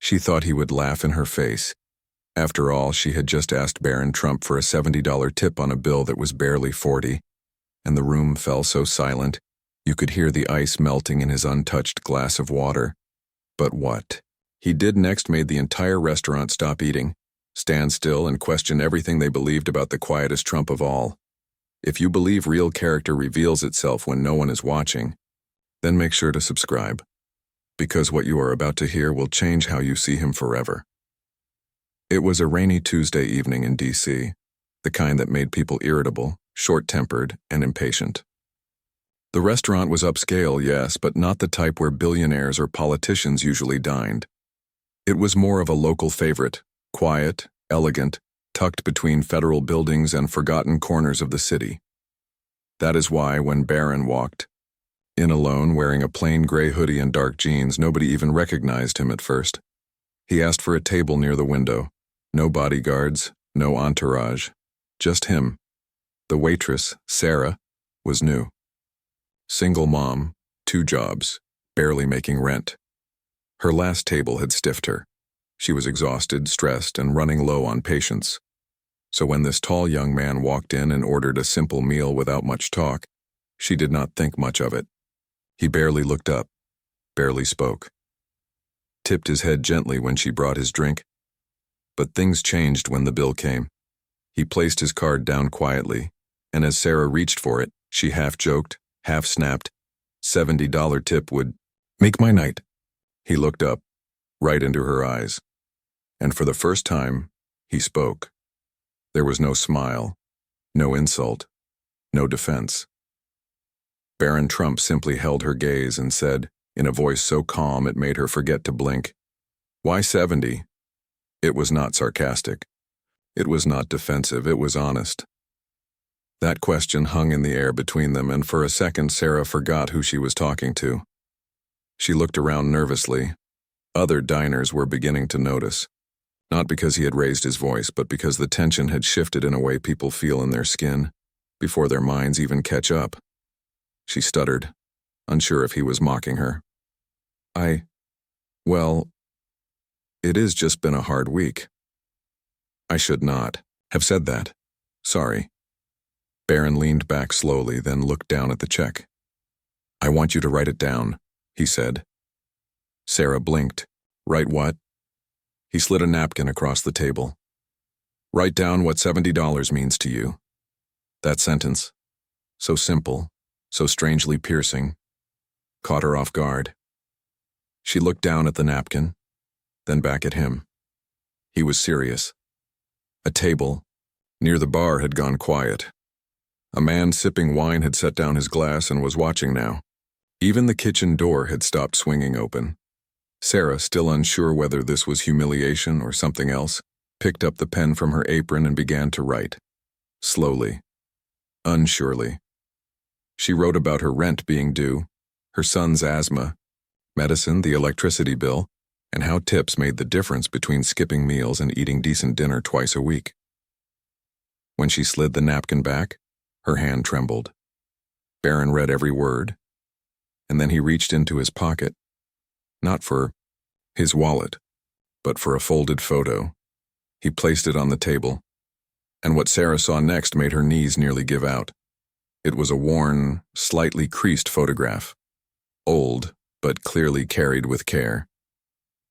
She thought he would laugh in her face. After all, she had just asked Barron Trump for a $70 tip on a bill that was barely $40, and the room fell so silent, you could hear the ice melting in his untouched glass of water. But what he did next made the entire restaurant stop eating, stand still, and question everything they believed about the quietest Trump of all. If you believe real character reveals itself when no one is watching, then make sure to subscribe, because what you are about to hear will change how you see him forever. It was a rainy Tuesday evening in D.C., the kind that made people irritable, short-tempered, and impatient. The restaurant was upscale, yes, but not the type where billionaires or politicians usually dined. It was more of a local favorite, quiet, elegant, tucked between federal buildings and forgotten corners of the city. That is why when Barron walked in alone, wearing a plain gray hoodie and dark jeans, nobody even recognized him at first. He asked for a table near the window. No bodyguards, no entourage, just him. The waitress, Sarah, was new. Single mom, 2 jobs, barely making rent. Her last table had stiffed her. She was exhausted, stressed, and running low on patience. So when this tall young man walked in and ordered a simple meal without much talk, she did not think much of it. He barely looked up, barely spoke. Tipped his head gently when she brought his drink. But things changed when the bill came. He placed his card down quietly, and as Sarah reached for it, she half-joked, half-snapped, $70 tip would make my night. He looked up, right into her eyes. And for the first time, he spoke. There was no smile, no insult, no defense. Barron Trump simply held her gaze and said, in a voice so calm it made her forget to blink, "Why 70? It was not sarcastic. It was not defensive, it was honest. That question hung in the air between them, and for a second Sarah forgot who she was talking to. She looked around nervously. Other diners were beginning to notice. Not because he had raised his voice, but because the tension had shifted in a way people feel in their skin, before their minds even catch up. She stuttered, unsure if he was mocking her. Well, it has just been a hard week. I should not have said that. Sorry. Barron leaned back slowly, then looked down at the check. I want you to write it down, he said. Sarah blinked. Write what? He slid a napkin across the table. Write down what $70 means to you. That sentence, so simple, so strangely piercing, caught her off guard. She looked down at the napkin, then back at him. He was serious. A table, near the bar, had gone quiet. A man sipping wine had set down his glass and was watching now. Even the kitchen door had stopped swinging open. Sarah, still unsure whether this was humiliation or something else, picked up the pen from her apron and began to write. Slowly. Unsurely. She wrote about her rent being due, her son's asthma, medicine, the electricity bill, and how tips made the difference between skipping meals and eating decent dinner twice a week. When she slid the napkin back, her hand trembled. Barron read every word, and then he reached into his pocket, not for his wallet, but for a folded photo. He placed it on the table, and what Sarah saw next made her knees nearly give out. It was a worn, slightly creased photograph. Old, but clearly carried with care.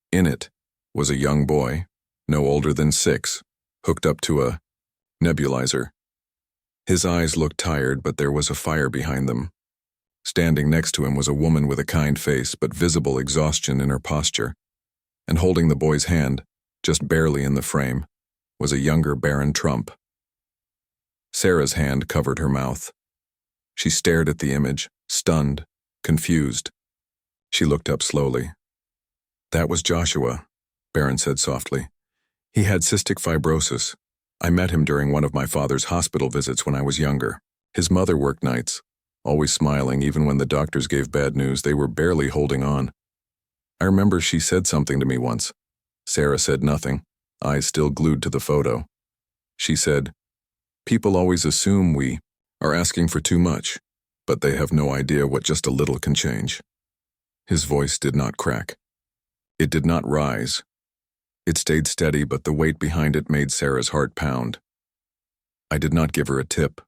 In it was a young boy, no older than 6, hooked up to a nebulizer. His eyes looked tired, but there was a fire behind them. Standing next to him was a woman with a kind face but visible exhaustion in her posture, and holding the boy's hand, just barely in the frame, was a younger Barron Trump. Sarah's hand covered her mouth. She stared at the image, stunned, confused. She looked up slowly. That was Joshua, Barron said softly. He had cystic fibrosis. I met him during one of my father's hospital visits when I was younger. His mother worked nights, always smiling even when the doctors gave bad news. They were barely holding on. I remember she said something to me once. Sarah said nothing, eyes still glued to the photo. She said, "People always assume we are asking for too much, but they have no idea what just a little can change." His voice did not crack. It did not rise, It stayed steady, but the weight behind it made Sarah's heart pound. "I did not give her a tip,"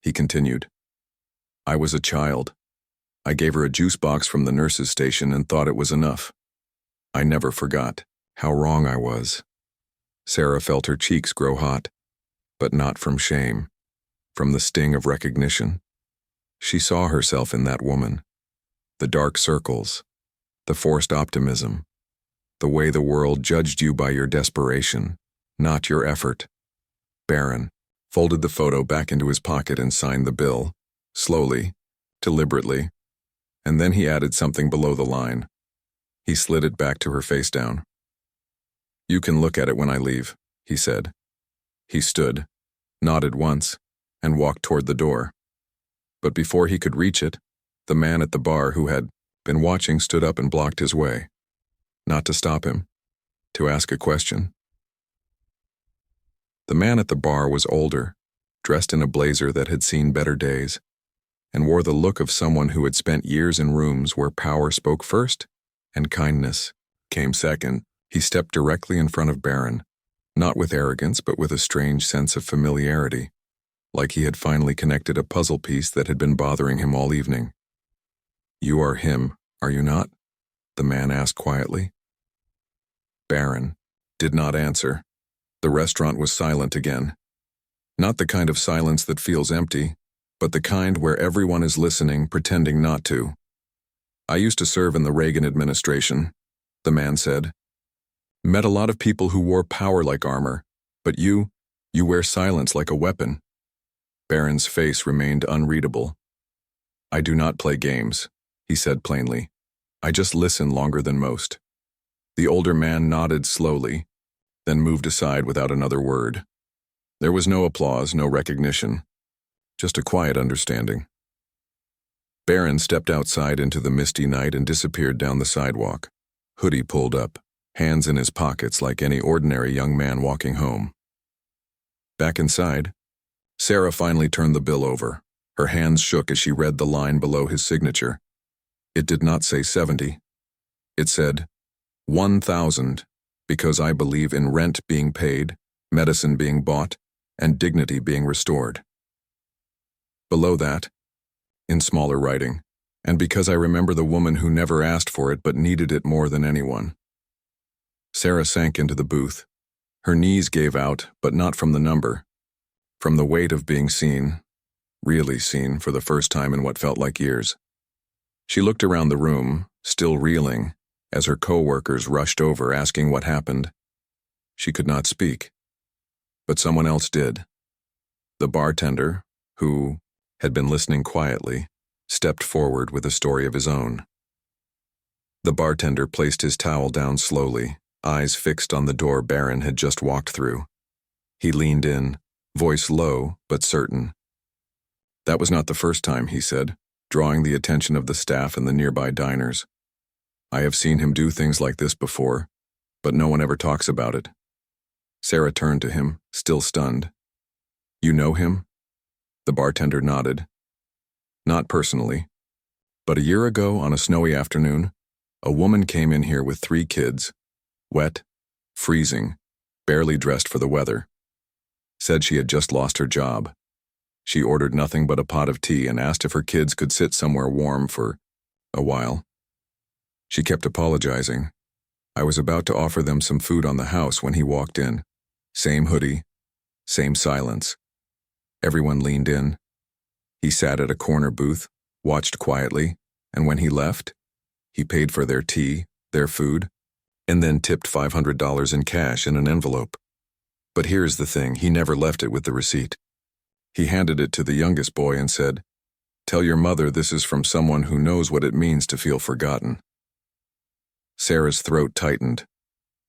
he continued. "I was a child. I gave her a juice box from the nurse's station and thought it was enough. I never forgot how wrong I was." Sarah felt her cheeks grow hot, but not from shame, from the sting of recognition. She saw herself in that woman. The dark circles, the forced optimism, the way the world judged you by your desperation, not your effort. Barron folded the photo back into his pocket and signed the bill, slowly, deliberately, and then he added something below the line. He slid it back to her face down. "You can look at it when I leave," he said. He stood, nodded once, and walked toward the door. But before he could reach it, the man at the bar who had been watching stood up and blocked his way. Not to stop him, to ask a question. The man at the bar was older, dressed in a blazer that had seen better days, and wore the look of someone who had spent years in rooms where power spoke first and kindness came second. He stepped directly in front of Barron, not with arrogance but with a strange sense of familiarity, like he had finally connected a puzzle piece that had been bothering him all evening. "You are him, are you not?" the man asked quietly. Barron did not answer. The restaurant was silent again. Not the kind of silence that feels empty, but the kind where everyone is listening, pretending not to. "I used to serve in the Reagan administration," the man said. "Met a lot of people who wore power like armor, but you wear silence like a weapon." Barron's face remained unreadable. "I do not play games," he said plainly. "I just listen longer than most." The older man nodded slowly, then moved aside without another word. There was no applause, no recognition, just a quiet understanding. Barron stepped outside into the misty night and disappeared down the sidewalk, hoodie pulled up, hands in his pockets like any ordinary young man walking home. Back inside, Sarah finally turned the bill over. Her hands shook as she read the line below his signature. It did not say 70. It said, 1,000, because I believe in rent being paid, medicine being bought, and dignity being restored. Below that, in smaller writing, and because I remember the woman who never asked for it but needed it more than anyone. Sarah sank into the booth. Her knees gave out, but not from the number. From the weight of being seen, really seen for the first time in what felt like years. She looked around the room, still reeling, as her co-workers rushed over asking what happened. She could not speak. But someone else did. The bartender, who had been listening quietly, stepped forward with a story of his own. The bartender placed his towel down slowly, eyes fixed on the door Barron had just walked through. He leaned in, voice low but certain. That was not the first time, he said, drawing the attention of the staff and the nearby diners. I have seen him do things like this before, but no one ever talks about it. Sarah turned to him, still stunned. You know him? The bartender nodded. Not personally, but a year ago on a snowy afternoon, a woman came in here with 3 kids, wet, freezing, barely dressed for the weather. Said she had just lost her job. She ordered nothing but a pot of tea and asked if her kids could sit somewhere warm for a while. She kept apologizing. I was about to offer them some food on the house when he walked in. Same hoodie, same silence. Everyone leaned in. He sat at a corner booth, watched quietly, and when he left, he paid for their tea, their food, and then tipped $500 in cash in an envelope. But here's the thing, he never left it with the receipt. He handed it to the youngest boy and said, "Tell your mother this is from someone who knows what it means to feel forgotten." Sarah's throat tightened.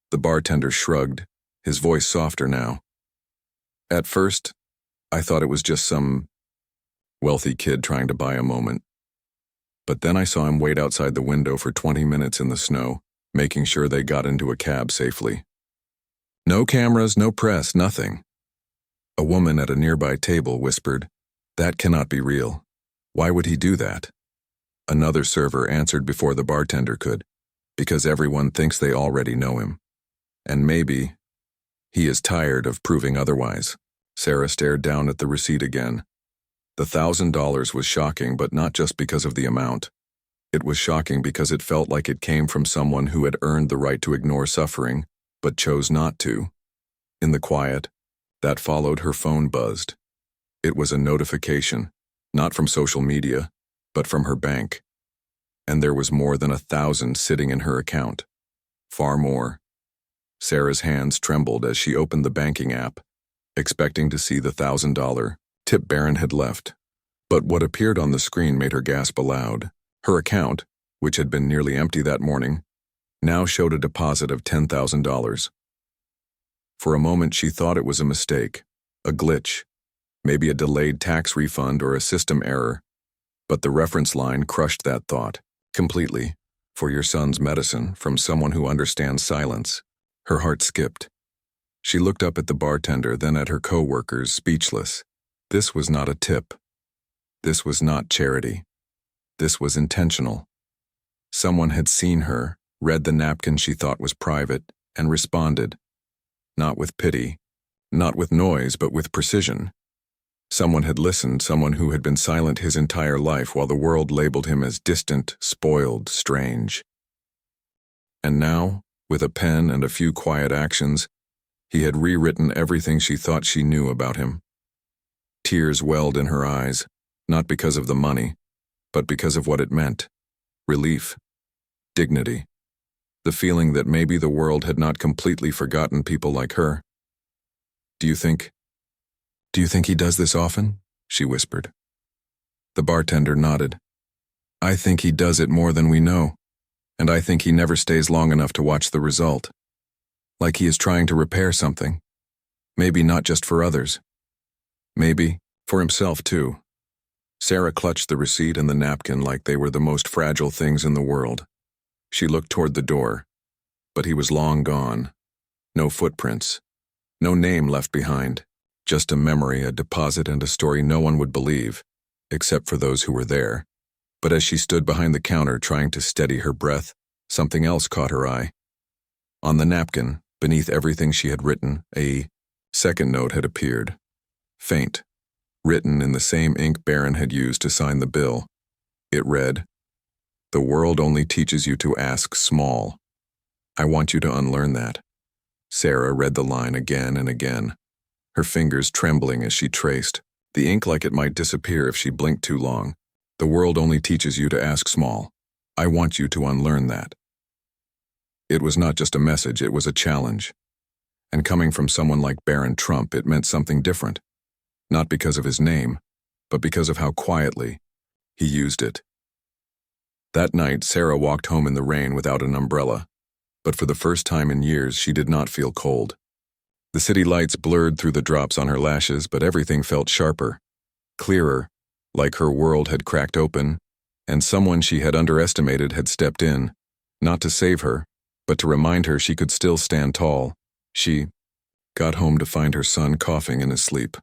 The bartender shrugged, his voice softer now. At first, I thought it was just some wealthy kid trying to buy a moment. But then I saw him wait outside the window for 20 minutes in the snow, making sure they got into a cab safely. No cameras, no press, nothing. A woman at a nearby table whispered, "That cannot be real. Why would he do that?" Another server answered before the bartender could, "Because everyone thinks they already know him." And maybe he is tired of proving otherwise. Sarah stared down at the receipt again. The $1,000 was shocking, but not just because of the amount. It was shocking because it felt like it came from someone who had earned the right to ignore suffering, but chose not to. In the quiet that followed, her phone buzzed. It was a notification, not from social media, but from her bank. And there was more than 1,000 sitting in her account. Far more. Sarah's hands trembled as she opened the banking app, expecting to see the $1,000 tip Barron had left. But what appeared on the screen made her gasp aloud. Her account, which had been nearly empty that morning, now showed a deposit of $10,000. For a moment she thought it was a mistake, a glitch, maybe a delayed tax refund or a system error. But the reference line crushed that thought completely. For your son's medicine, from someone who understands silence. Her heart skipped. She looked up at the bartender, then at her co-workers, speechless. This was not a tip. This was not charity. This was intentional. Someone had seen her, read the napkin she thought was private, and responded. Not with pity, not with noise, but with precision. Someone had listened, someone who had been silent his entire life while the world labeled him as distant, spoiled, strange. And now, with a pen and a few quiet actions, he had rewritten everything she thought she knew about him. Tears welled in her eyes, not because of the money, but because of what it meant. Relief. Dignity. The feeling that maybe the world had not completely forgotten people like her. Do you think he does this often? She whispered. The bartender nodded. I think he does it more than we know, and I think he never stays long enough to watch the result. Like he is trying to repair something. Maybe not just for others. Maybe for himself too. Sarah clutched the receipt and the napkin like they were the most fragile things in the world. She looked toward the door, but he was long gone. No footprints. No name left behind. Just a memory, a deposit, and a story no one would believe, except for those who were there. But as she stood behind the counter trying to steady her breath, something else caught her eye. On the napkin, beneath everything she had written, a second note had appeared. Faint. Written in the same ink Barron had used to sign the bill. It read, The world only teaches you to ask small. I want you to unlearn that. Sarah read the line again and again, her fingers trembling as she traced, the ink like it might disappear if she blinked too long. The world only teaches you to ask small. I want you to unlearn that. It was not just a message, it was a challenge. And coming from someone like Barron Trump, it meant something different. Not because of his name, but because of how quietly he used it. That night, Sarah walked home in the rain without an umbrella, but for the first time in years, she did not feel cold. The city lights blurred through the drops on her lashes, but everything felt sharper, clearer, like her world had cracked open, and someone she had underestimated had stepped in, not to save her, but to remind her she could still stand tall. She got home to find her son coughing in his sleep.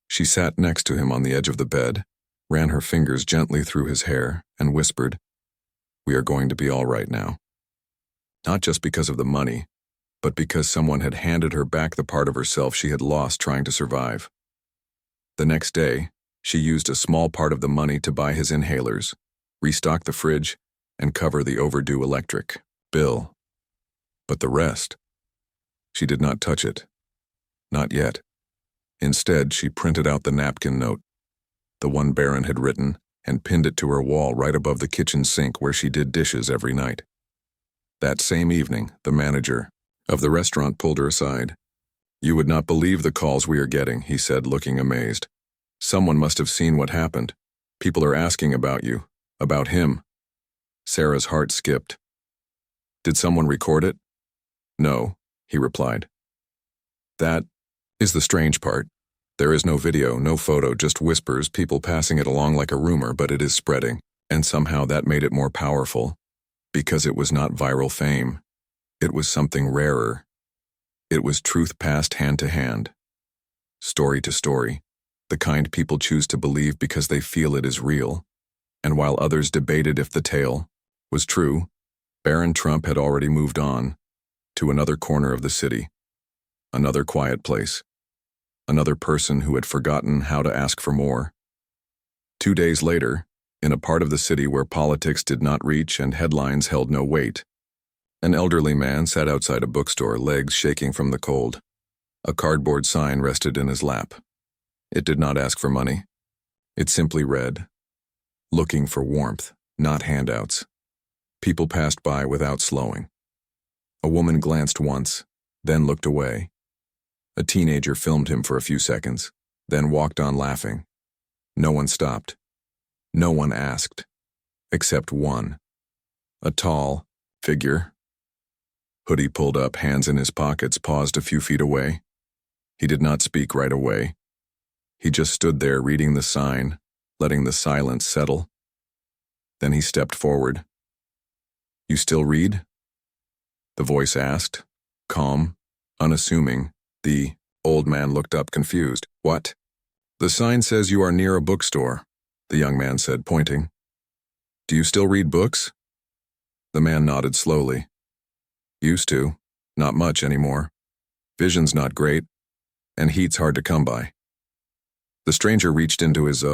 She sat next to him on the edge of the bed, ran her fingers gently through his hair, and whispered, We are going to be all right now. Not just because of the money, but because someone had handed her back the part of herself she had lost trying to survive. The next day, she used a small part of the money to buy his inhalers, restock the fridge, and cover the overdue electric bill. But the rest, she did not touch it. Not yet. Instead, she printed out the napkin note, the one Barron had written, and pinned it to her wall right above the kitchen sink where she did dishes every night. That same evening, the manager of the restaurant pulled her aside. You would not believe the calls we are getting, he said, looking amazed. Someone must have seen what happened. People are asking about you, about him. Sarah's heart skipped. Did someone record it? No, he replied. That is the strange part. There is no video, no photo, just whispers, people passing it along like a rumor, but it is spreading. And somehow that made it more powerful. Because it was not viral fame. It was something rarer. It was truth passed hand to hand. Story to story. The kind people choose to believe because they feel it is real. And while others debated if the tale was true, Barron Trump had already moved on. to another corner of the city, another quiet place, another person who had forgotten how to ask for more. 2 days later, in a part of the city where politics did not reach and headlines held no weight, an elderly man sat outside a bookstore, legs shaking from the cold. A cardboard sign rested in his lap. It did not ask for money. It simply read, "Looking for warmth, not handouts." People passed by without slowing. A woman glanced once, then looked away. A teenager filmed him for a few seconds, then walked on laughing. No one stopped. No one asked, except one. A tall figure, hoodie pulled up, hands in his pockets, paused a few feet away. He did not speak right away. He just stood there reading the sign, letting the silence settle. Then he stepped forward. "You still read?" The voice asked, calm, unassuming. The old man looked up, confused. "What?" "The sign says you are near a bookstore," the young man said, pointing. "Do you still read books?" The man nodded slowly. "Used to. Not much anymore. Vision's not great, and heat's hard to come by." The stranger reached into his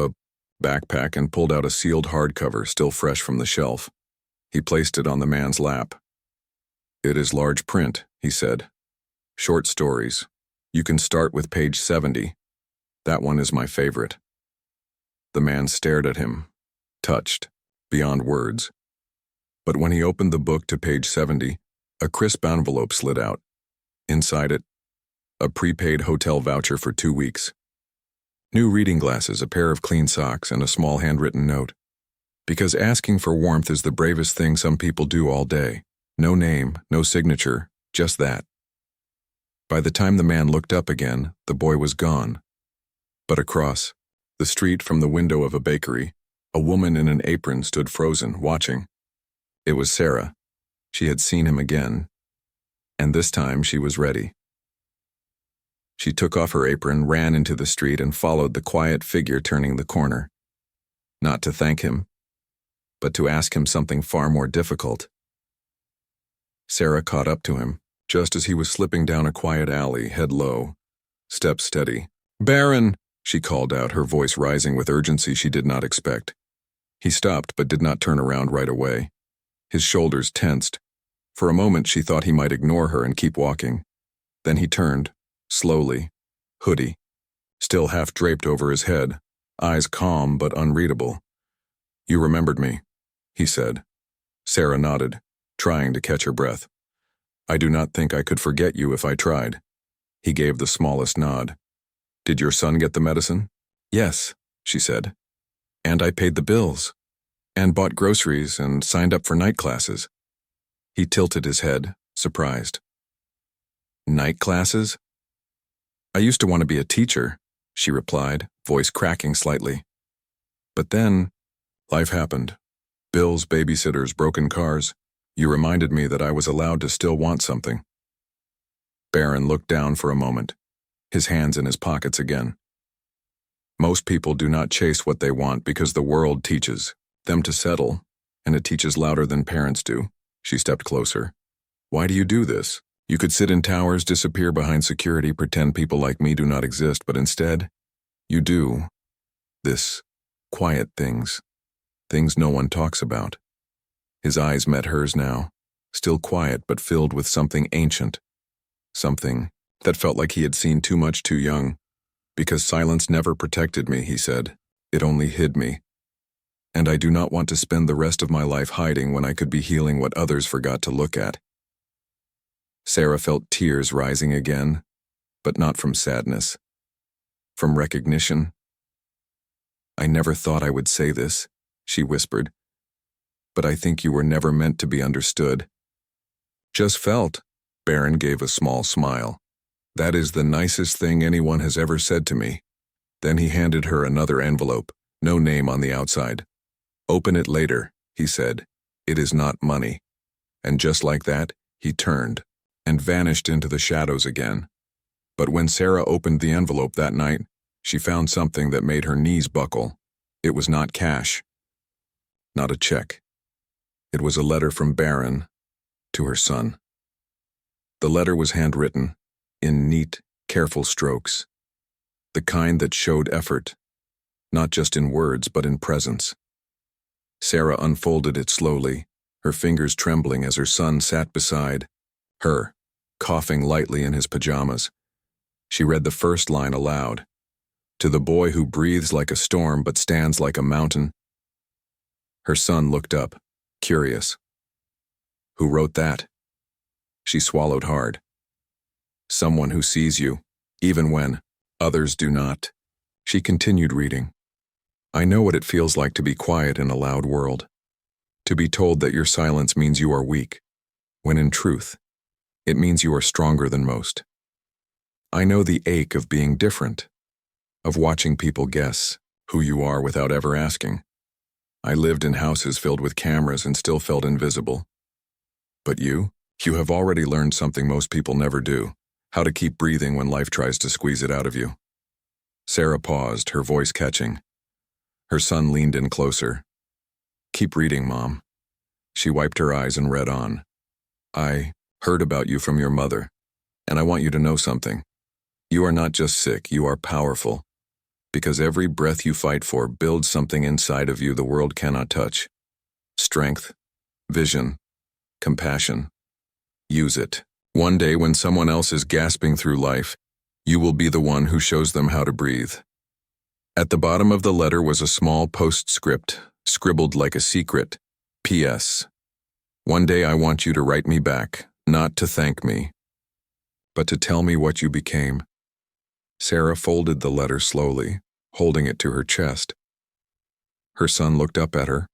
backpack and pulled out a sealed hardcover, still fresh from the shelf. He placed it on the man's lap. "It is large print," he said. "Short stories. You can start with page 70. That one is my favorite." The man stared at him, touched, beyond words. But when he opened the book to page 70, a crisp envelope slid out. Inside it, a prepaid hotel voucher for 2 weeks. New reading glasses, a pair of clean socks, and a small handwritten note. Because asking for warmth is the bravest thing some people do all day. No name, no signature, just that. By the time the man looked up again, the boy was gone. But across the street from the window of a bakery, a woman in an apron stood frozen, watching. It was Sarah. She had seen him again, and this time she was ready. She took off her apron, ran into the street, and followed the quiet figure turning the corner. Not to thank him, but to ask him something far more difficult. Sarah caught up to him, just as he was slipping down a quiet alley, head low, step steady. "Barron!" she called out, her voice rising with urgency she did not expect. He stopped but did not turn around right away. His shoulders tensed. For a moment she thought he might ignore her and keep walking. Then he turned, slowly, hoodie, still half draped over his head, eyes calm but unreadable. "You remembered me," he said. Sarah nodded, trying to catch her breath. "I do not think I could forget you if I tried." He gave the smallest nod. "Did your son get the medicine?" "Yes," she said. "And I paid the bills, and bought groceries and signed up for night classes." He tilted his head, surprised. "Night classes?" "I used to want to be a teacher," she replied, voice cracking slightly. "But then, life happened. Bills, babysitters, broken cars. You reminded me that I was allowed to still want something." Barron looked down for a moment, his hands in his pockets again. "Most people do not chase what they want because the world teaches them to settle, and it teaches louder than parents do." She stepped closer. "Why do you do this? You could sit in towers, disappear behind security, pretend people like me do not exist, but instead, you do this quiet things no one talks about." His eyes met hers now, still quiet but filled with something ancient, something that felt like he had seen too much too young. "Because silence never protected me," he said. "It only hid me. And I do not want to spend the rest of my life hiding when I could be healing what others forgot to look at." Sarah felt tears rising again, but not from sadness, from recognition. "I never thought I would say this," she whispered, "but I think you were never meant to be understood." "Just felt," Barron gave a small smile. "That is the nicest thing anyone has ever said to me." Then he handed her another envelope, no name on the outside. "Open it later," he said. "It is not money." And just like that, he turned and vanished into the shadows again. But when Sarah opened the envelope that night, she found something that made her knees buckle. It was not cash, not a check. It was a letter from Barron to her son. The letter was handwritten, in neat, careful strokes, the kind that showed effort, not just in words but in presence. Sarah unfolded it slowly, her fingers trembling as her son sat beside her, coughing lightly in his pajamas. She read the first line aloud. To the boy who breathes like a storm but stands like a mountain. Her son looked up, curious. Who wrote that? She swallowed hard. Someone who sees you, even when others do not. She continued reading. I know what it feels like to be quiet in a loud world. To be told that your silence means you are weak, when in truth, it means you are stronger than most. I know the ache of being different, of watching people guess who you are without ever asking. I lived in houses filled with cameras and still felt invisible. But you have already learned something most people never do, how to keep breathing when life tries to squeeze it out of you. Sarah paused, her voice catching. Her son leaned in closer. Keep reading, Mom. She wiped her eyes and read on. I heard about you from your mother, and I want you to know something. You are not just sick, you are powerful. Because every breath you fight for builds something inside of you the world cannot touch. Strength, vision, compassion. Use it. One day when someone else is gasping through life, you will be the one who shows them how to breathe. At the bottom of the letter was a small postscript, scribbled like a secret. P.S. One day I want you to write me back, not to thank me, but to tell me what you became. Sarah folded the letter slowly, holding it to her chest. Her son looked up at her,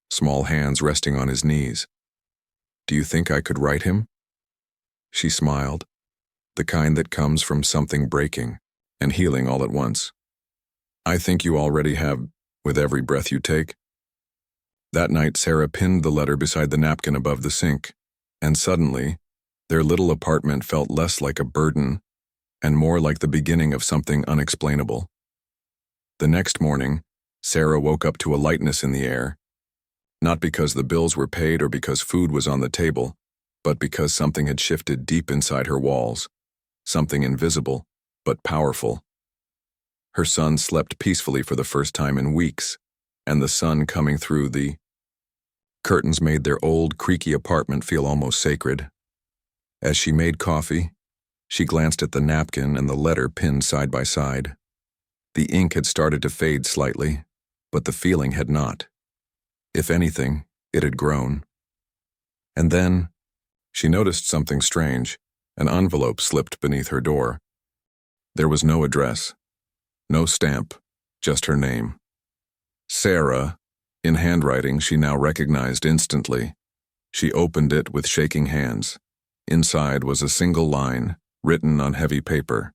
small hands resting on his knees. Do you think I could write him? She smiled, the kind that comes from something breaking and healing all at once. I think you already have, with every breath you take. That night, Sarah pinned the letter beside the napkin above the sink, and suddenly, their little apartment felt less like a burden and more like the beginning of something unexplainable. The next morning, Sarah woke up to a lightness in the air, not because the bills were paid or because food was on the table, but because something had shifted deep inside her walls, something invisible but powerful. Her son slept peacefully for the first time in weeks, and the sun coming through the curtains made their old, creaky apartment feel almost sacred. As she made coffee, she glanced at the napkin and the letter pinned side by side. The ink had started to fade slightly, but the feeling had not. If anything, it had grown. And then, she noticed something strange. An envelope slipped beneath her door. There was no address, no stamp, just her name. Sarah, in handwriting she now recognized instantly. She opened it with shaking hands. Inside was a single line, written on heavy paper.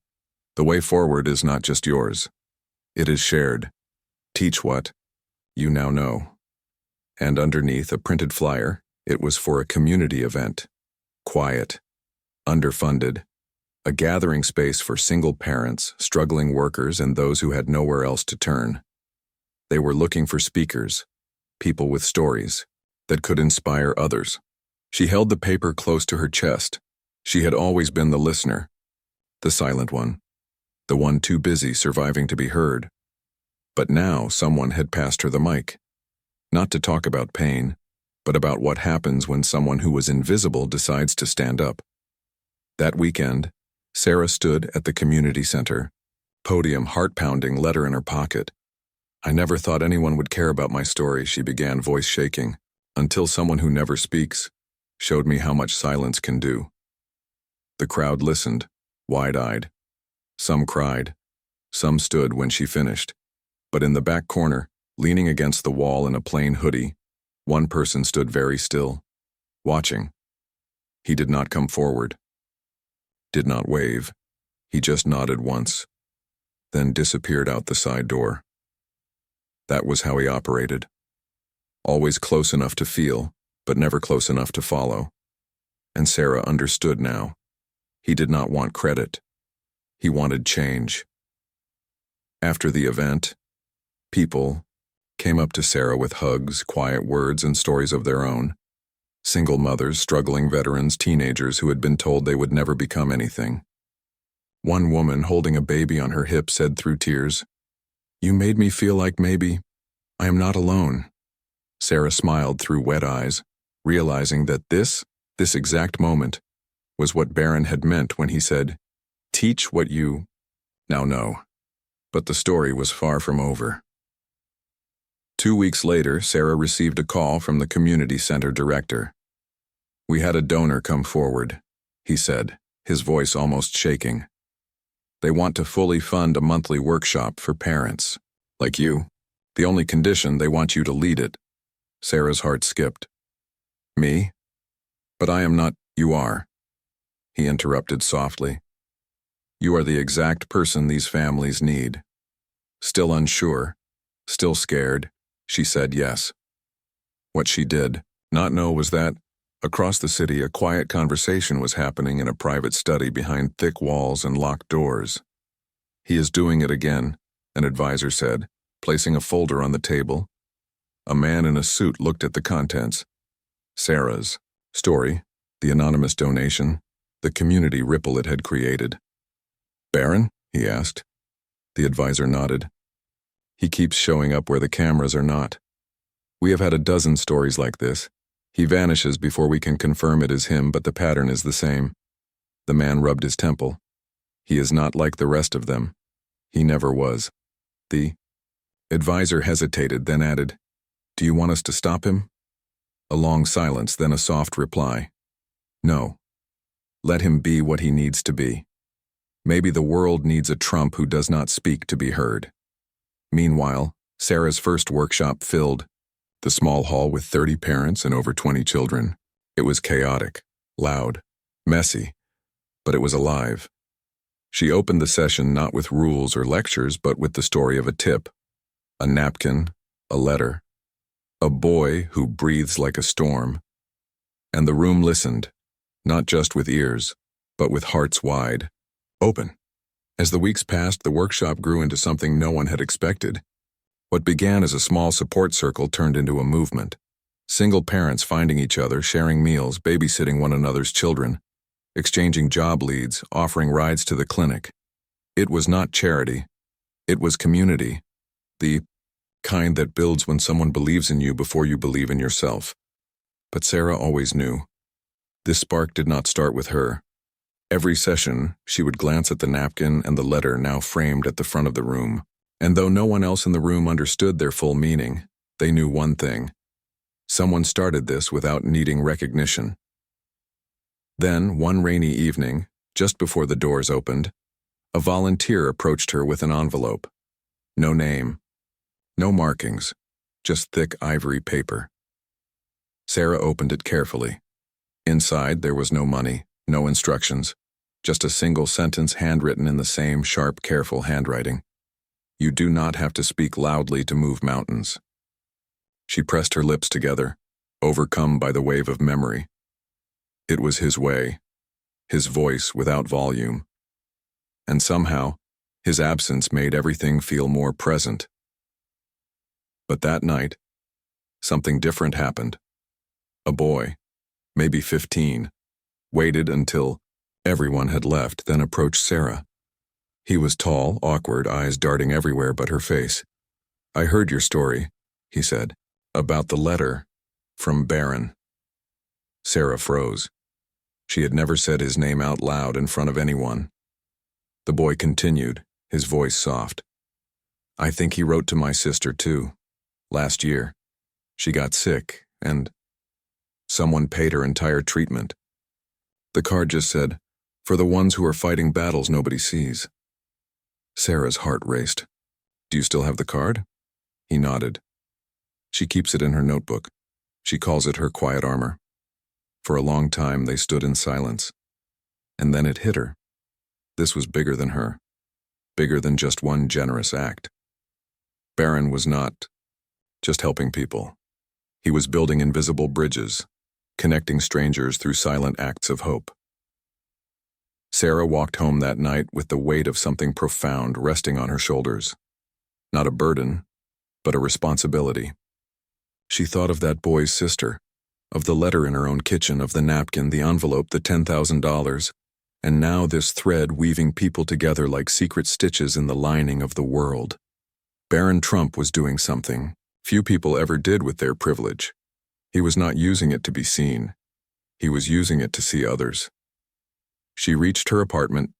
The way forward is not just yours. It is shared. Teach what you now know. And underneath a printed flyer, it was for a community event. Quiet, underfunded, a gathering space for single parents, struggling workers, and those who had nowhere else to turn. They were looking for speakers, people with stories that could inspire others. She held the paper close to her chest. She had always been the listener, the silent one, the one too busy surviving to be heard. But now someone had passed her the mic, not to talk about pain, but about what happens when someone who was invisible decides to stand up. That weekend, Sarah stood at the community center, podium heart-pounding, letter in her pocket. I never thought anyone would care about my story, she began, voice shaking, until someone who never speaks showed me how much silence can do. The crowd listened, wide-eyed. Some cried. Some stood when she finished. But in the back corner, leaning against the wall in a plain hoodie, one person stood very still, watching. He did not come forward, did not wave. He just nodded once, then disappeared out the side door. That was how he operated. Always close enough to feel, but never close enough to follow. And Sarah understood now. He did not want credit. He wanted change. After the event, people came up to Sarah with hugs, quiet words, and stories of their own. Single mothers, struggling veterans, teenagers who had been told they would never become anything. One woman holding a baby on her hip said through tears, "You made me feel like maybe I am not alone." Sarah smiled through wet eyes, realizing that this exact moment, was what Barron had meant when he said, "Teach what you now know." But the story was far from over. 2 weeks later, Sarah received a call from the community center director. "We had a donor come forward," he said, his voice almost shaking. "They want to fully fund a monthly workshop for parents, like you. The only condition, they want you to lead it." Sarah's heart skipped. "Me? But I am not." "You are," he interrupted softly. "You are the exact person these families need." Still unsure, still scared, she said yes. What she did not know was that, across the city, a quiet conversation was happening in a private study behind thick walls and locked doors. "He is doing it again," an advisor said, placing a folder on the table. A man in a suit looked at the contents. Sarah's story, the anonymous donation, the community ripple it had created. "Barron?" he asked. The advisor nodded. "He keeps showing up where the cameras are not. We have had a dozen stories like this. He vanishes before we can confirm it is him, but the pattern is the same." The man rubbed his temple. "He is not like the rest of them. He never was." The advisor hesitated, then added, "Do you want us to stop him?" A long silence, then a soft reply. "No. Let him be what he needs to be. Maybe the world needs a Trump who does not speak to be heard." Meanwhile, Sarah's first workshop filled the small hall with 30 parents and over 20 children. It was chaotic, loud, messy, but it was alive. She opened the session not with rules or lectures, but with the story of a tip, a napkin, a letter, a boy who breathes like a storm. And the room listened, not just with ears, but with hearts wide open. As the weeks passed, the workshop grew into something no one had expected. What began as a small support circle turned into a movement. Single parents finding each other, sharing meals, babysitting one another's children, exchanging job leads, offering rides to the clinic. It was not charity. It was community. The kind that builds when someone believes in you before you believe in yourself. But Sarah always knew. This spark did not start with her. Every session, she would glance at the napkin and the letter now framed at the front of the room. And though no one else in the room understood their full meaning, they knew one thing. Someone started this without needing recognition. Then, one rainy evening, just before the doors opened, a volunteer approached her with an envelope. No name, no markings, just thick ivory paper. Sarah opened it carefully. Inside, there was no money, no instructions, just a single sentence handwritten in the same sharp, careful handwriting. "You do not have to speak loudly to move mountains." She pressed her lips together, overcome by the wave of memory. It was his way, his voice without volume. And somehow, his absence made everything feel more present. But that night, something different happened. A boy, maybe 15, waited until everyone had left, then approached Sarah. He was tall, awkward, eyes darting everywhere but her face. "I heard your story," he said, "about the letter from Barron." Sarah froze. She had never said his name out loud in front of anyone. The boy continued, his voice soft. "I think he wrote to my sister too. Last year. She got sick, and someone paid her entire treatment. The card just said, 'For the ones who are fighting battles nobody sees.'" Sarah's heart raced. "Do you still have the card?" He nodded. "She keeps it in her notebook. She calls it her quiet armor." For a long time they stood in silence. And then it hit her. This was bigger than her. Bigger than just one generous act. Barron was not just helping people. He was building invisible bridges, connecting strangers through silent acts of hope. Sarah walked home that night with the weight of something profound resting on her shoulders. Not a burden, but a responsibility. She thought of that boy's sister, of the letter in her own kitchen, of the napkin, the envelope, the $10,000, and now this thread weaving people together like secret stitches in the lining of the world. Barron Trump was doing something few people ever did with their privilege. He was not using it to be seen. He was using it to see others. She reached her apartment,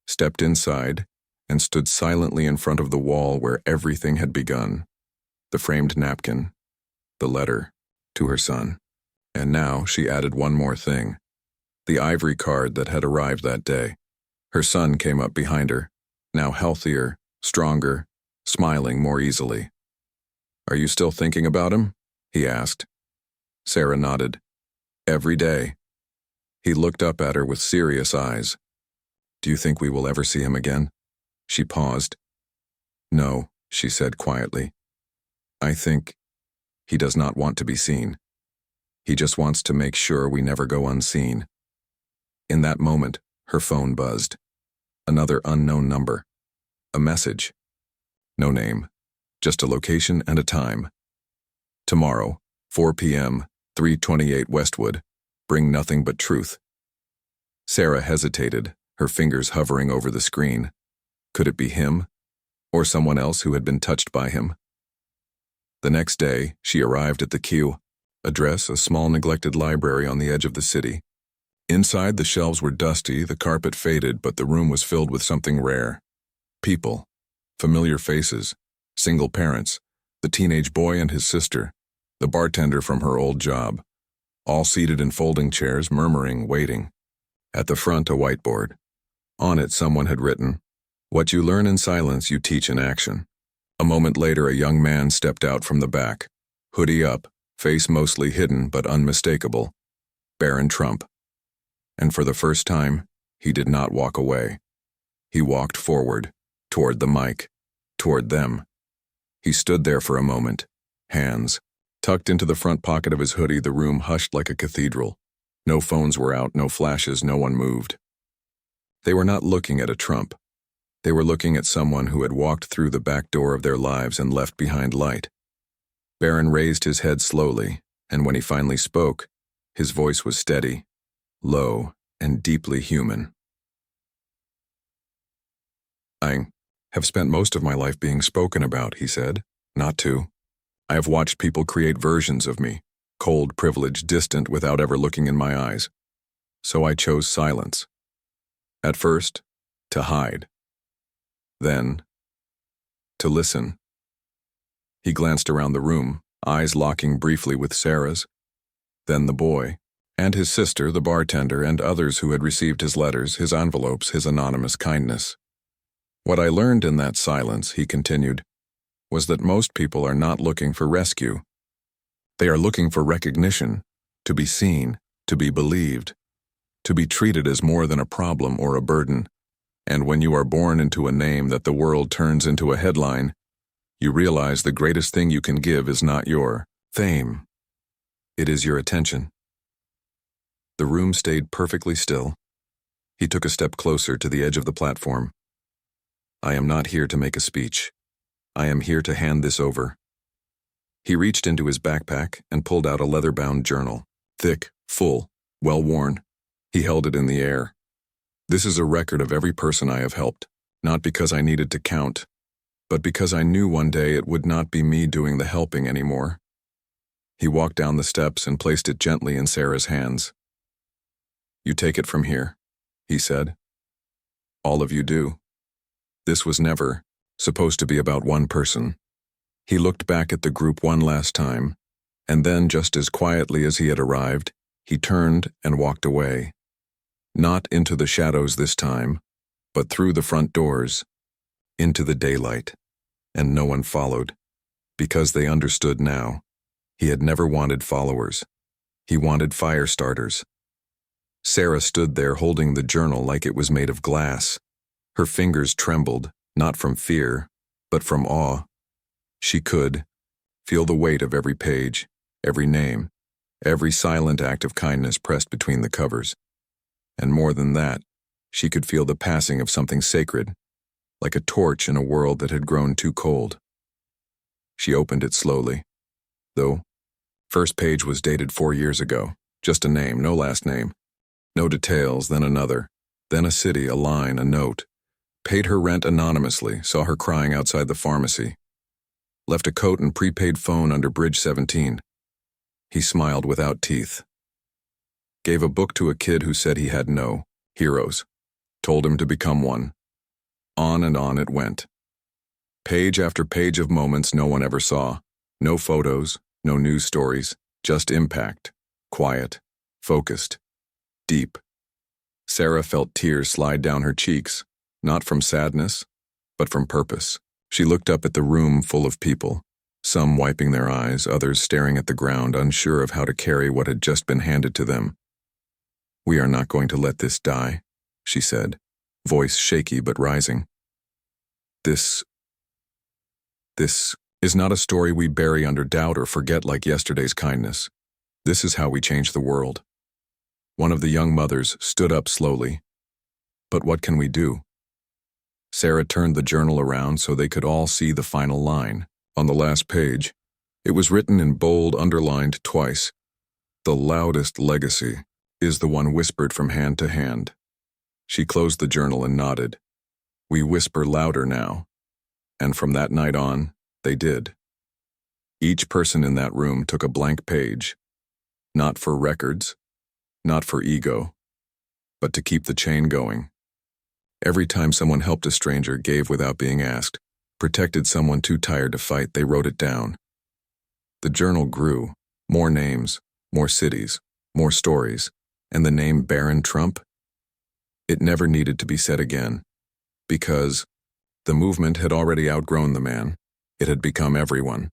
stepped inside, and stood silently in front of the wall where everything had begun. The framed napkin, the letter to her son. And now she added one more thing. The ivory card that had arrived that day. Her son came up behind her, now healthier, stronger, smiling more easily. "Are you still thinking about him?" he asked. Sarah nodded. "Every day." He looked up at her with serious eyes. "Do you think we will ever see him again?" She paused. "No," she said quietly. "I think he does not want to be seen. He just wants to make sure we never go unseen." In that moment, her phone buzzed. Another unknown number. A message. No name. Just a location and a time. "Tomorrow, 4 p.m., 328 Westwood. Bring nothing but truth." Sarah hesitated, her fingers hovering over the screen. Could it be him? Or someone else who had been touched by him? The next day, she arrived at the Q. Address, a small neglected library on the edge of the city. Inside, the shelves were dusty, the carpet faded, but the room was filled with something rare. People. Familiar faces. Single parents. The teenage boy and his sister. The bartender from her old job. All seated in folding chairs, murmuring, waiting. At the front, a whiteboard. On it, someone had written, "What you learn in silence, you teach in action." A moment later, a young man stepped out from the back. Hoodie up, face mostly hidden but unmistakable. Barron Trump. And for the first time, he did not walk away. He walked forward, toward the mic, toward them. He stood there for a moment, hands tucked into the front pocket of his hoodie, the room hushed like a cathedral. No phones were out, no flashes, no one moved. They were not looking at a Trump. They were looking at someone who had walked through the back door of their lives and left behind light. Barron raised his head slowly, and when he finally spoke, his voice was steady, low, and deeply human. "I have spent most of my life being spoken about," he said, "not to. I have watched people create versions of me, cold, privileged, distant, without ever looking in my eyes. So I chose silence. At first, to hide. Then, to listen." He glanced around the room, eyes locking briefly with Sarah's. Then the boy, and his sister, the bartender, and others who had received his letters, his envelopes, his anonymous kindness. "What I learned in that silence," he continued, "was that most people are not looking for rescue. They are looking for recognition, to be seen, to be believed, to be treated as more than a problem or a burden. And when you are born into a name that the world turns into a headline, you realize the greatest thing you can give is not your fame. It is your attention." The room stayed perfectly still. He took a step closer to the edge of the platform. "I am not here to make a speech. I am here to hand this over." He reached into his backpack and pulled out a leather-bound journal. Thick, full, well-worn. He held it in the air. "This is a record of every person I have helped, not because I needed to count, but because I knew one day it would not be me doing the helping anymore." He walked down the steps and placed it gently in Sarah's hands. "You take it from here," he said. "All of you do. This was never supposed to be about one person." He looked back at the group one last time, and then, just as quietly as he had arrived, he turned and walked away. Not into the shadows this time, but through the front doors, into the daylight. And no one followed, because they understood now. He had never wanted followers. He wanted fire starters. Sarah stood there holding the journal like it was made of glass. Her fingers trembled, not from fear, but from awe. She could feel the weight of every page, every name, every silent act of kindness pressed between the covers. And more than that, she could feel the passing of something sacred, like a torch in a world that had grown too cold. She opened it slowly, though First page was dated 4 years ago. Just a name, no last name. No details, then another. Then a city, a line, a note. Paid her rent anonymously, saw her crying outside the pharmacy. Left a coat and prepaid phone under Bridge 17. He smiled without teeth. Gave a book to a kid who said he had no heroes. Told him to become one. On and on it went. Page after page of moments no one ever saw. No photos, no news stories, just impact. Quiet, focused, deep. Sarah felt tears slide down her cheeks, not from sadness, but from purpose. She looked up at the room full of people, some wiping their eyes, others staring at the ground, unsure of how to carry what had just been handed to them. "We are not going to let this die," she said, voice shaky but rising. This is not a story we bury under doubt or forget like yesterday's kindness. This is how we change the world." One of the young mothers stood up slowly. "But what can we do?" Sarah turned the journal around so they could all see the final line. On the last page, it was written in bold, underlined twice. "The loudest legacy is the one whispered from hand to hand." She closed the journal and nodded. "We whisper louder now." And from that night on, they did. Each person in that room took a blank page. Not for records, not for ego, but to keep the chain going. Every time someone helped a stranger, gave without being asked, protected someone too tired to fight, they wrote it down. The journal grew. More names, more cities, more stories, and the name Barron Trump? It never needed to be said again, because the movement had already outgrown the man. It had become everyone.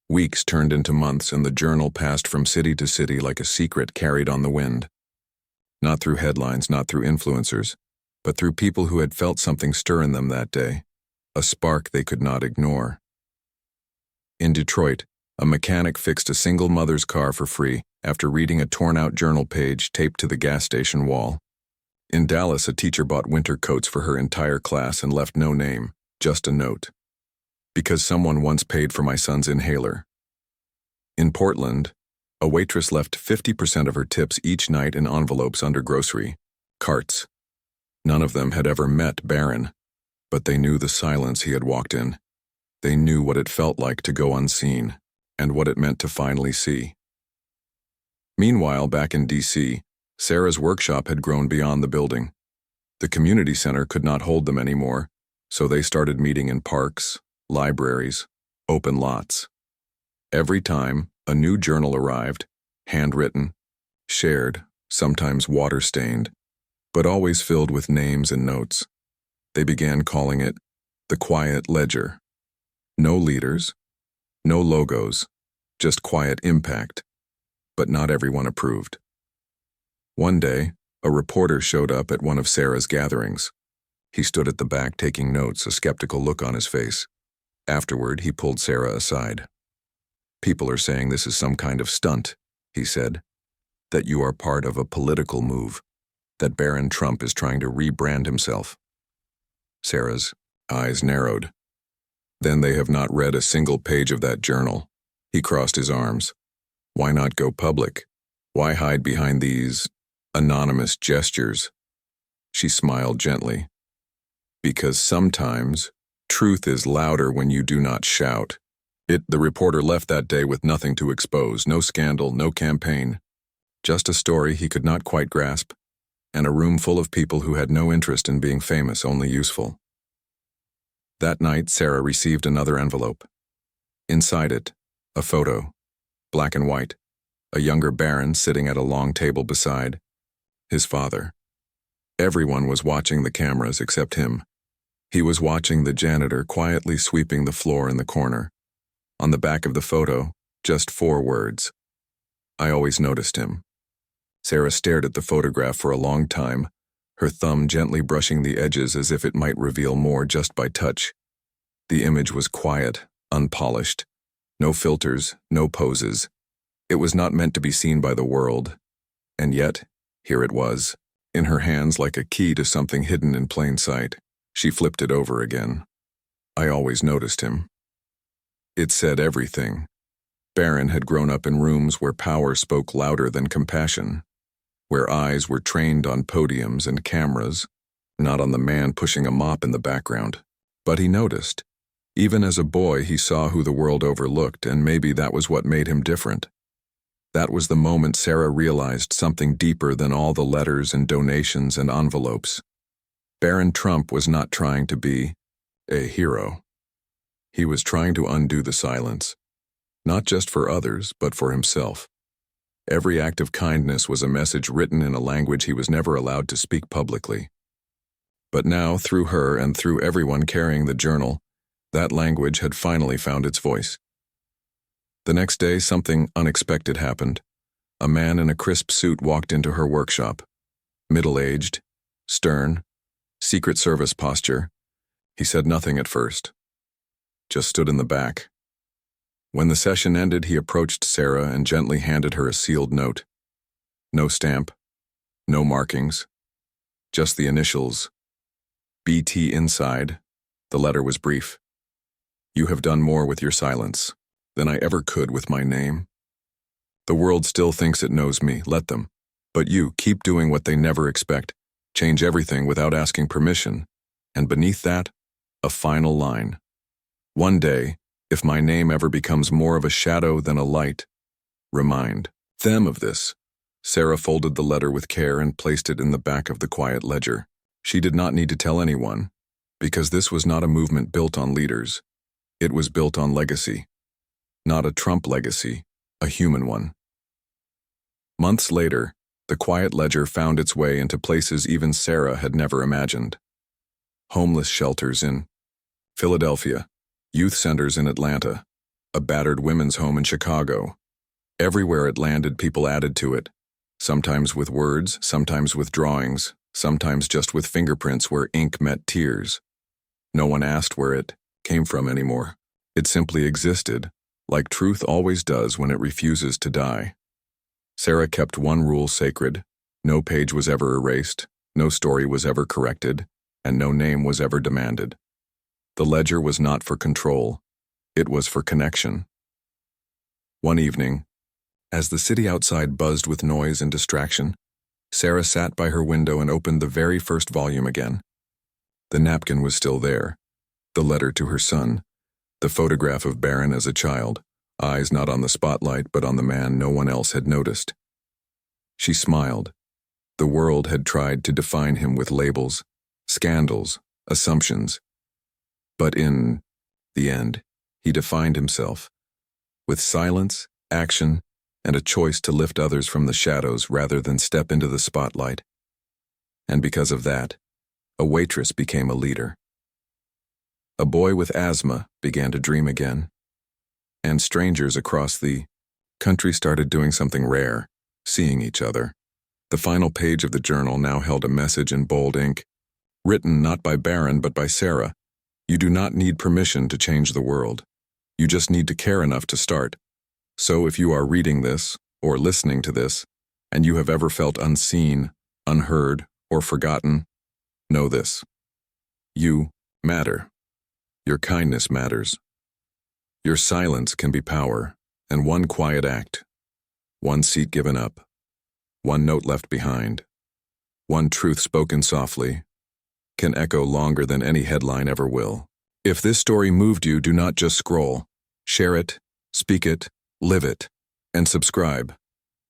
Weeks turned into months, and the journal passed from city to city like a secret carried on the wind. Not through headlines, not through influencers, but through people who had felt something stir in them that day, a spark they could not ignore. In Detroit, a mechanic fixed a single mother's car for free after reading a torn-out journal page taped to the gas station wall. In Dallas, a teacher bought winter coats for her entire class and left no name, just a note. "Because someone once paid for my son's inhaler." In Portland, a waitress left 50% of her tips each night in envelopes under grocery carts. None of them had ever met Barron, but they knew the silence he had walked in. They knew what it felt like to go unseen, and what it meant to finally see. Meanwhile, back in D.C., Sarah's workshop had grown beyond the building. The community center could not hold them anymore, so they started meeting in parks, libraries, open lots. Every time, a new journal arrived, handwritten, shared, sometimes water-stained, but always filled with names and notes. They began calling it the Quiet Ledger. No leaders, no logos, just quiet impact, but not everyone approved. One day, a reporter showed up at one of Sarah's gatherings. He stood at the back taking notes, a skeptical look on his face. Afterward, he pulled Sarah aside. "People are saying this is some kind of stunt," he said, "that you are part of a political move, that Barron Trump is trying to rebrand himself." Sarah's eyes narrowed. "Then they have not read a single page of that journal." He crossed his arms. "Why not go public? Why hide behind these anonymous gestures?" She smiled gently. "Because sometimes truth is louder when you do not shout." The reporter left that day with nothing to expose, no scandal, no campaign. Just a story he could not quite grasp, and a room full of people who had no interest in being famous, only useful. That night, Sarah received another envelope. Inside it, a photo, black and white, a younger Barron sitting at a long table beside his father. Everyone was watching the cameras except him. He was watching the janitor quietly sweeping the floor in the corner. On the back of the photo, just 4 words. "I always noticed him." Sarah stared at the photograph for a long time, her thumb gently brushing the edges as if it might reveal more just by touch. The image was quiet, unpolished. No filters, no poses. It was not meant to be seen by the world. And yet, here it was, in her hands like a key to something hidden in plain sight. She flipped it over again. "I always noticed him." It said everything. Barron had grown up in rooms where power spoke louder than compassion, where eyes were trained on podiums and cameras, not on the man pushing a mop in the background. But he noticed. Even as a boy, he saw who the world overlooked, and maybe that was what made him different. That was the moment Sarah realized something deeper than all the letters and donations and envelopes. Barron Trump was not trying to be a hero. He was trying to undo the silence, not just for others, but for himself. Every act of kindness was a message written in a language he was never allowed to speak publicly. But now, through her and through everyone carrying the journal, that language had finally found its voice. The next day, something unexpected happened. A man in a crisp suit walked into her workshop. Middle-aged, stern, Secret Service posture. He said nothing at first, just stood in the back. When the session ended, he approached Sarah and gently handed her a sealed note. No stamp, no markings, just the initials, BT inside. The letter was brief. You have done more with your silence than I ever could with my name. The world still thinks it knows me, let them. But you keep doing what they never expect, change everything without asking permission, and beneath that, a final line. One day, if my name ever becomes more of a shadow than a light, remind them of this. Sarah folded the letter with care and placed it in the back of the quiet ledger. She did not need to tell anyone, because this was not a movement built on leaders. It was built on legacy. Not a Trump legacy, a human one. Months later, the quiet ledger found its way into places even Sarah had never imagined. Homeless shelters in Philadelphia, youth centers in Atlanta, a battered women's home in Chicago. Everywhere it landed, people added to it, sometimes with words, sometimes with drawings, sometimes just with fingerprints where ink met tears. No one asked where it came from anymore. It simply existed, like truth always does when it refuses to die. Sarah kept one rule sacred: no page was ever erased, no story was ever corrected, and no name was ever demanded. The ledger was not for control, it was for connection. One evening, as the city outside buzzed with noise and distraction, Sarah sat by her window and opened the very first volume again. The napkin was still there, the letter to her son, the photograph of Barron as a child, eyes not on the spotlight but on the man no one else had noticed. She smiled. The world had tried to define him with labels, scandals, assumptions. But in the end, he defined himself, with silence, action, and a choice to lift others from the shadows rather than step into the spotlight. And because of that, a waitress became a leader. A boy with asthma began to dream again. And strangers across the country started doing something rare, seeing each other. The final page of the journal now held a message in bold ink, written not by Barron but by Sarah. You do not need permission to change the world. You just need to care enough to start. So if you are reading this, or listening to this, and you have ever felt unseen, unheard, or forgotten, know this. You matter. Your kindness matters. Your silence can be power, and one quiet act, one seat given up, one note left behind, one truth spoken softly, can echo longer than any headline ever will. If this story moved you, do not just scroll. Share it, speak it, live it, and subscribe.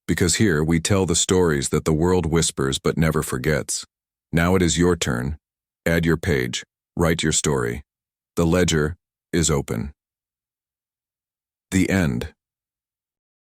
Because here we tell the stories that the world whispers but never forgets. Now it is your turn. Add your page, write your story. The ledger is open. The end.